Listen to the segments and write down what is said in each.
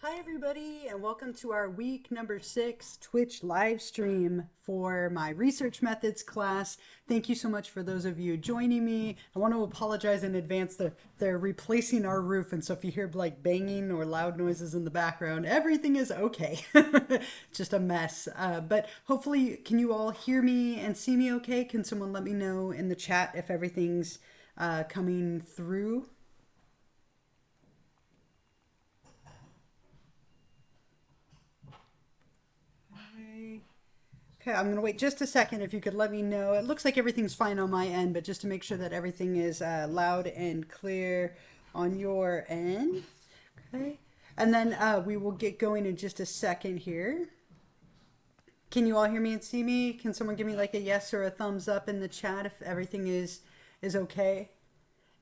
Hi everybody, and welcome to our week number 6 Twitch live stream for my research methods class. Thank you so much for those of you joining me. I want to apologize in advance that they're replacing our roof, and so if you hear like banging or loud noises in the background, everything is okay. Just a mess. But hopefully, can you all hear me and see me okay? Can someone let me know in the chat if everything's coming through? Okay, I'm going to wait just a second if you could let me know. It looks like everything's fine on my end, but just to make sure that everything is loud and clear on your end. Okay. And then we will get going in just a second here. Can you all hear me and see me? Can someone give me like a yes or a thumbs up in the chat if everything is okay?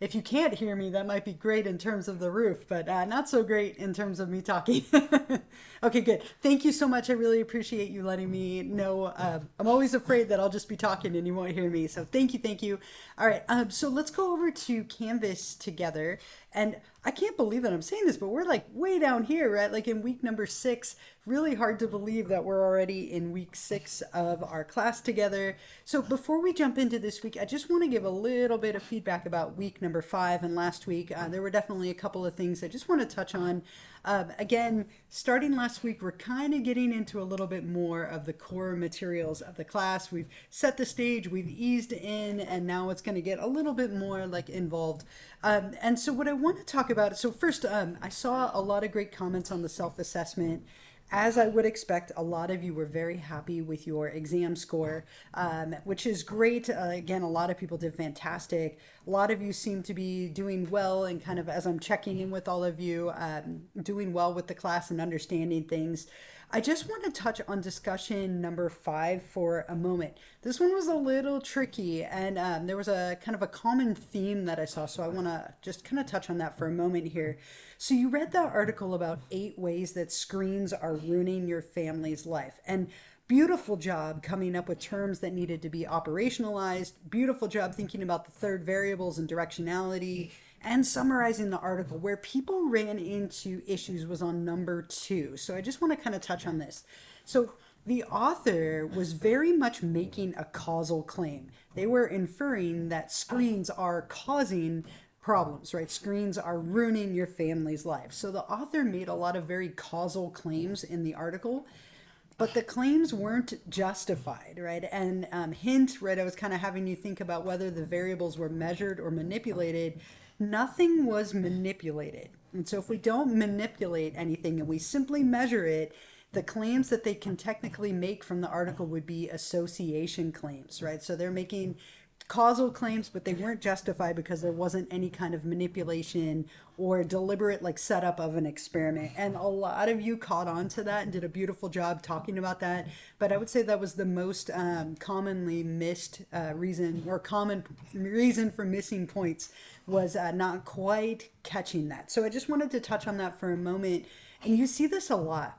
If you can't hear me, that might be great in terms of the roof, but not so great in terms of me talking. Okay, good. Thank you so much. I really appreciate you letting me know. I'm always afraid that I'll just be talking and you won't hear me. So thank you, thank you. All right, so let's go over to Canvas together. And I can't believe that I'm saying this, but we're like way down here, right? Like in week number 6. Really hard to believe that we're already in week 6 of our class together. So before we jump into this week, I just want to give a little bit of feedback about week number 5 and last week. There were definitely a couple of things I just want to touch on. Again, starting last week, we're kind of getting into a little bit more of the core materials of the class. We've set the stage, we've eased in, and now it's going to get a little bit more like involved. And so what I want to talk about, so first, I saw a lot of great comments on the self-assessment. As I would expect, a lot of you were very happy with your exam score, which is great. Again, a lot of people did fantastic. A lot of you seem to be doing well, and kind of as I'm checking in with all of you, doing well with the class and understanding things. I just want to touch on discussion number 5 for a moment. This one was a little tricky, and there was a kind of a common theme that I saw, so I want to just kind of touch on that for a moment here. So you read that article about 8 ways that screens are ruining your family's life. And beautiful job coming up with terms that needed to be operationalized. Beautiful job thinking about the third variables and directionality and summarizing the article. Where people ran into issues was on number 2. So I just want to kind of touch on this. So the author was very much making a causal claim. They were inferring that screens are causing problems, right? Screens are ruining your family's life. So the author made a lot of very causal claims in the article, but the claims weren't justified, right? And hint, right, I was kind of having you think about whether the variables were measured or manipulated. Nothing was manipulated. And so if we don't manipulate anything and we simply measure it, the claims that they can technically make from the article would be association claims, right? So they're making causal claims, but they weren't justified because there wasn't any kind of manipulation or deliberate like setup of an experiment. And a lot of you caught on to that and did a beautiful job talking about that. But I would say that was the most commonly missed reason, or common reason for missing points, was not quite catching that. So I just wanted to touch on that for a moment. And you see this a lot,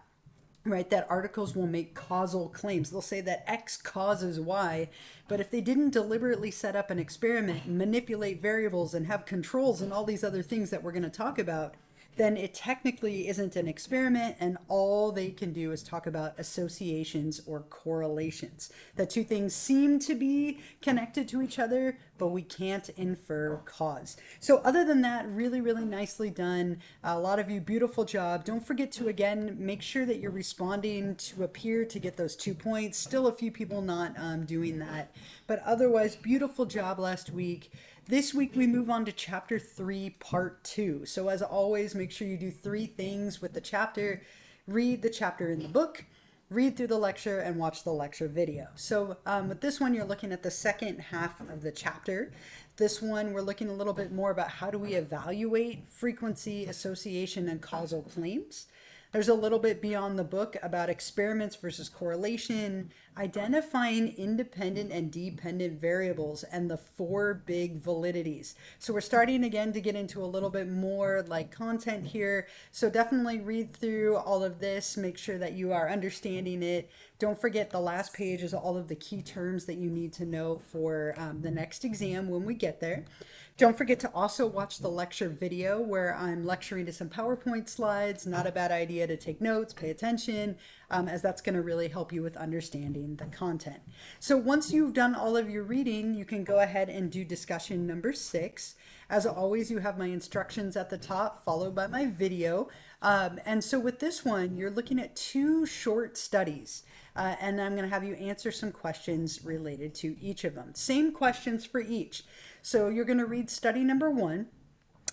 right? That articles will make causal claims. They'll say that X causes Y, but if they didn't deliberately set up an experiment, manipulate variables, and have controls and all these other things that we're going to talk about, then it technically isn't an experiment, and all they can do is talk about associations or correlations. The two things seem to be connected to each other, but we can't infer cause. So other than that, really, really nicely done. A lot of you, beautiful job. Don't forget to, again, make sure that you're responding to appear to get those 2 points. Still a few people not doing that, but otherwise, beautiful job last week. This week we move on to chapter 3, part 2. So as always, make sure you do 3 things with the chapter. Read the chapter in the book, read through the lecture, and watch the lecture video. So with this one, you're looking at the second half of the chapter. This one, we're looking a little bit more about how do we evaluate frequency, association, and causal claims. There's a little bit beyond the book about experiments versus correlation, identifying independent and dependent variables, and the 4 big validities. So we're starting again to get into a little bit more like content here. So definitely read through all of this, make sure that you are understanding it. Don't forget the last page is all of the key terms that you need to know for the next exam when we get there. Don't forget to also watch the lecture video where I'm lecturing to some PowerPoint slides. Not a bad idea to take notes, pay attention, as that's going to really help you with understanding the content. So once you've done all of your reading, you can go ahead and do discussion number 6. As always, you have my instructions at the top, followed by my video. And so with this one, you're looking at 2 short studies. And I'm going to have you answer some questions related to each of them. Same questions for each. So you're going to read study number 1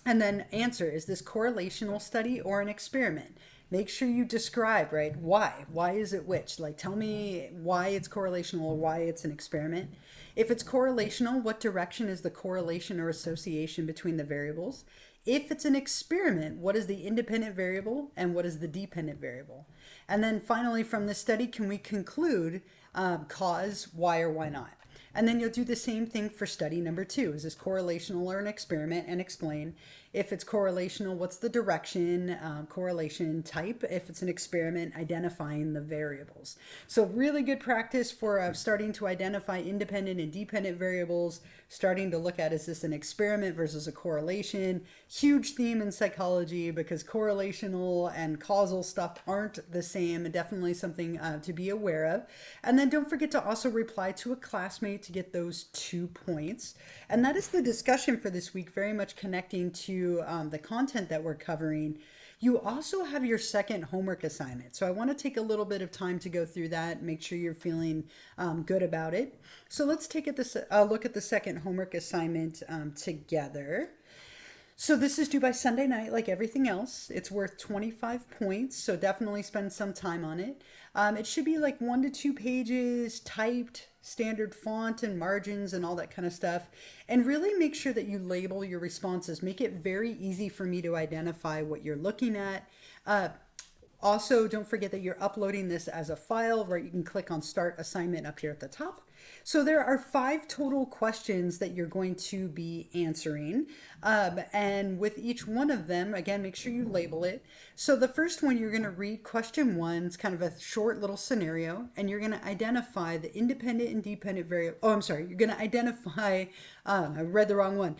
and then answer, is this correlational study or an experiment? Make sure you describe, right? Why? Why is it which? Like, tell me why it's correlational or why it's an experiment. If it's correlational, what direction is the correlation or association between the variables? If it's an experiment, what is the independent variable and what is the dependent variable? And then finally, from this study, can we conclude cause, why or why not? And then you'll do the same thing for study number 2. Is this correlational or an experiment? And explain. If it's correlational, what's the direction, correlation type? If it's an experiment, identifying the variables. So really good practice for starting to identify independent and dependent variables, starting to look at, is this an experiment versus a correlation? Huge theme in psychology because correlational and causal stuff aren't the same. Definitely something to be aware of. And then don't forget to also reply to a classmate to get those 2 points. And that is the discussion for this week, very much connecting to the content that we're covering. You also have your second homework assignment. So I want to take a little bit of time to go through that, make sure you're feeling good about it. So let's take a look at the second homework assignment together. So this is due by Sunday night, like everything else. It's worth 25 points, so definitely spend some time on it. It should be like 1 to 2 pages, typed, standard font and margins and all that kind of stuff. And really make sure that you label your responses. Make it very easy for me to identify what you're looking at. Also, don't forget that you're uploading this as a file, right? You can click on Start Assignment up here at the top. So there are 5 total questions that you're going to be answering. And with each one of them, again, make sure you label it. So the first one, you're going to read question 1. It's kind of a short little scenario. And you're going to identify the independent and dependent variable. Oh, I'm sorry. You're going to identify, I read the wrong one.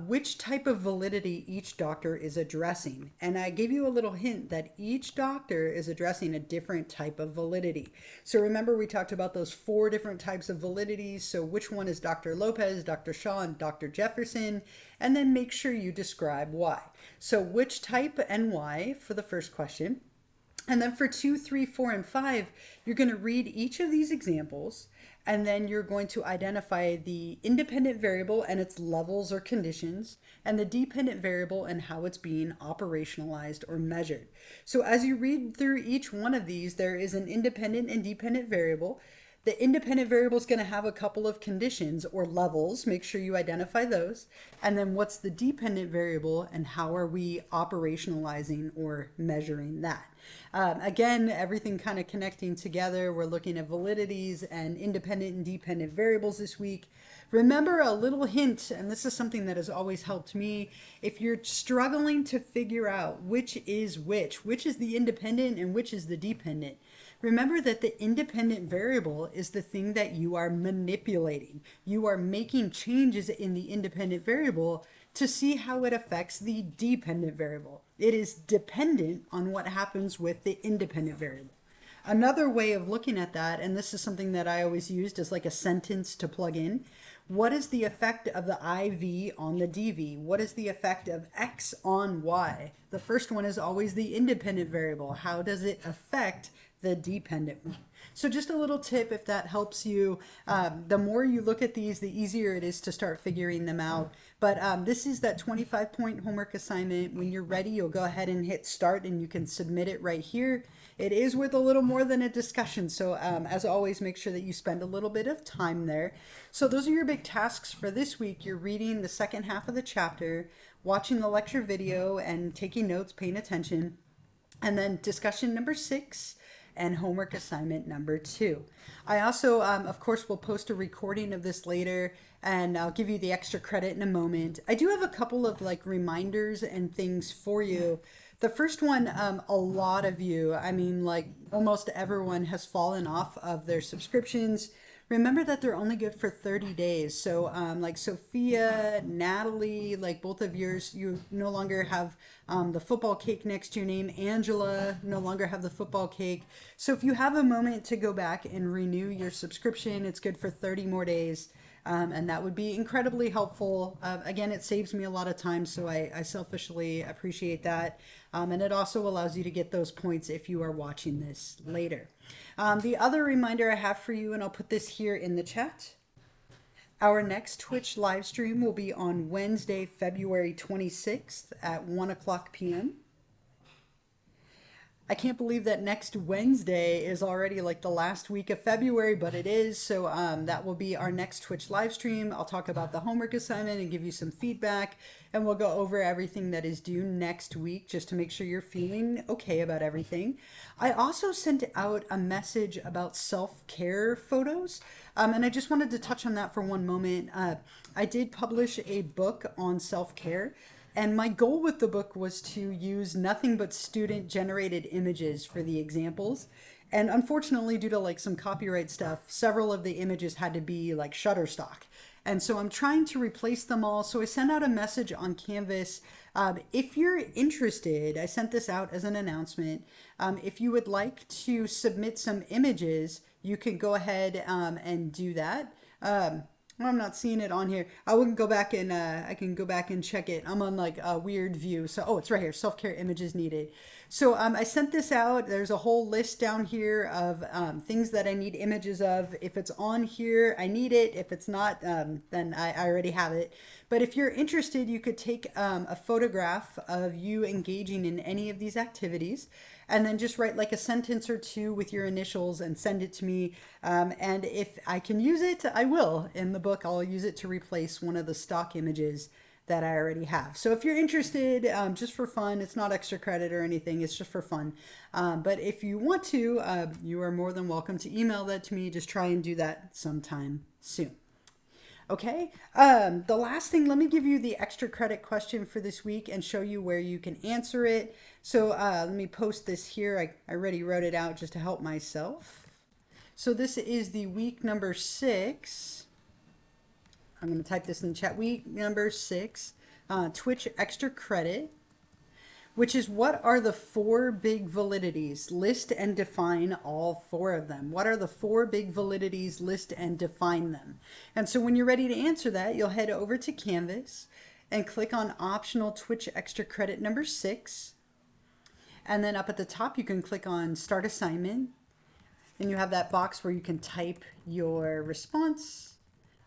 Which type of validity each doctor is addressing. And I gave you a little hint that each doctor is addressing a different type of validity. So remember we talked about those 4 different types of validities. So which one is Dr. Lopez, Dr. Shaw, and Dr. Jefferson? And then make sure you describe why. So which type and why for the first question. And then for 2, 3, 4, and 5, you're going to read each of these examples. And then you're going to identify the independent variable and its levels or conditions, and the dependent variable and how it's being operationalized or measured. So as you read through each one of these, there is an independent and dependent variable. The independent variable is going to have a couple of conditions or levels. Make sure you identify those. And then what's the dependent variable and how are we operationalizing or measuring that? Again, everything kind of connecting together. We're looking at validities and independent and dependent variables this week. Remember a little hint, and this is something that has always helped me. If you're struggling to figure out which is the independent and which is the dependent, remember that the independent variable is the thing that you are manipulating. You are making changes in the independent variable to see how it affects the dependent variable. It is dependent on what happens with the independent variable. Another way of looking at that, and this is something that I always used as like a sentence to plug in, what is the effect of the IV on the DV? What is the effect of X on Y? The first one is always the independent variable. How does it affect the dependent one? So just a little tip if that helps you. The more you look at these, the easier it is to start figuring them out. But this is that 25-point homework assignment. When you're ready, you'll go ahead and hit start and you can submit it right here. It is worth a little more than a discussion. So as always, make sure that you spend a little bit of time there. So those are your big tasks for this week. You're reading the second half of the chapter, watching the lecture video and taking notes, paying attention. And then discussion number 6. And homework assignment number 2. I also, of course, will post a recording of this later, and I'll give you the extra credit in a moment. I do have a couple of like reminders and things for you. The first one, a lot of you, I mean, like almost everyone has fallen off of their subscriptions. Remember that they're only good for 30 days. So, like Sophia, Natalie, like both of yours, you no longer have the football cake next to your name. Angela no longer have the football cake. So, if you have a moment to go back and renew your subscription, it's good for 30 more days. And that would be incredibly helpful. Again, it saves me a lot of time, so I selfishly appreciate that. And it also allows you to get those points if you are watching this later. The other reminder I have for you, and I'll put this here in the chat, our next Twitch live stream will be on Wednesday, February 26th at 1 o'clock p.m. I can't believe that next Wednesday is already like the last week of February, but it is. So that will be our next Twitch live stream. I'll talk about the homework assignment and give you some feedback, and we'll go over everything that is due next week just to make sure you're feeling okay about everything. I also sent out a message about self-care photos, and I just wanted to touch on that for one moment. I did publish a book on self-care. And my goal with the book was to use nothing but student generated images for the examples. And unfortunately, due to like some copyright stuff, several of the images had to be like Shutterstock. And so I'm trying to replace them all. So I sent out a message on Canvas. If you're interested, I sent this out as an announcement. If you would like to submit some images, you can go ahead and do that. I'm not seeing it on here. I can go back and I can go back and check it. I'm on like a weird view. So, oh, it's right here. Self-care images needed. So I sent this out. There's a whole list down here of things that I need images of. If it's on here, I need it. If it's not, then I already have it. But if you're interested, you could take a photograph of you engaging in any of these activities, and then just write like a sentence or two with your initials and send it to me. And if I can use it, I will. In the book, I'll use it to replace one of the stock images that I already have. So if you're interested, just for fun, it's not extra credit or anything, it's just for fun. But if you want to, you are more than welcome to email that to me. Just try and do that sometime soon. Okay, the last thing, let me give you the extra credit question for this week and show you where you can answer it. So let me post this here. I already wrote it out just to help myself. So this is the week number 6. I'm going to type this in the chat. Week number 6, Twitch extra credit, which is what are the 4 big validities? List and define all 4 of them. What are the 4 big validities? List and define them. And so when you're ready to answer that, you'll head over to Canvas and click on optional Twitch extra credit number 6. And then up at the top, you can click on start assignment. And you have that box where you can type your response.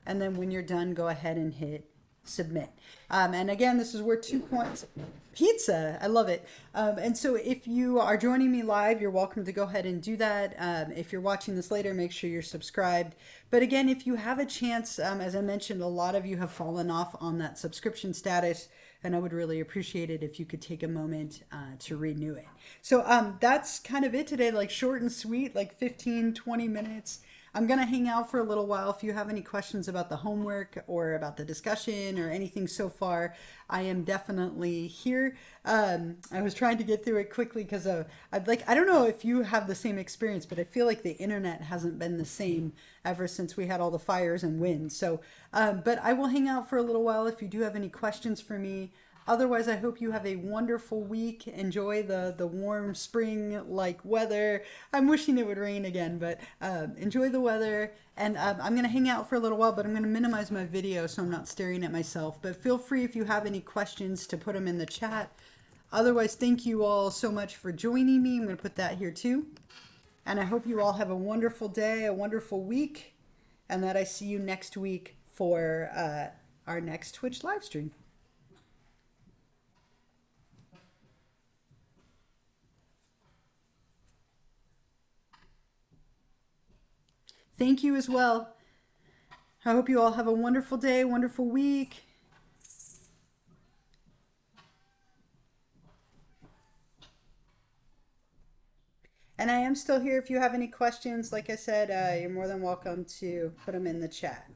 And then when you're done, go ahead and hit submit. And again, this is worth 2 points. Pizza, I love it. And so if you are joining me live, you're welcome to go ahead and do that. If you're watching this later, make sure you're subscribed. But again, if you have a chance, as I mentioned, a lot of you have fallen off on that subscription status, and I would really appreciate it if you could take a moment to renew it. So that's kind of it today, like short and sweet, like 15, 20 minutes. I'm going to hang out for a little while. If you have any questions about the homework or about the discussion or anything so far, I am definitely here. I was trying to get through it quickly because I don't know if you have the same experience, but I feel like the internet hasn't been the same ever since we had all the fires and winds. So, but I will hang out for a little while if you do have any questions for me. Otherwise, I hope you have a wonderful week. Enjoy the warm spring-like weather. I'm wishing it would rain again, but enjoy the weather. And I'm going to hang out for a little while, but I'm going to minimize my video so I'm not staring at myself. But feel free if you have any questions to put them in the chat. Otherwise, thank you all so much for joining me. I'm going to put that here too. And I hope you all have a wonderful day, a wonderful week, and that I see you next week for our next Twitch live stream. Thank you as well. I hope you all have a wonderful day, wonderful week. And I am still here if you have any questions. Like I said, you're more than welcome to put them in the chat.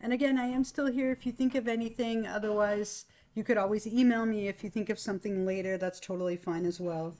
And again, I am still here if you think of anything. Otherwise, you could always email me if you think of something later. That's totally fine as well.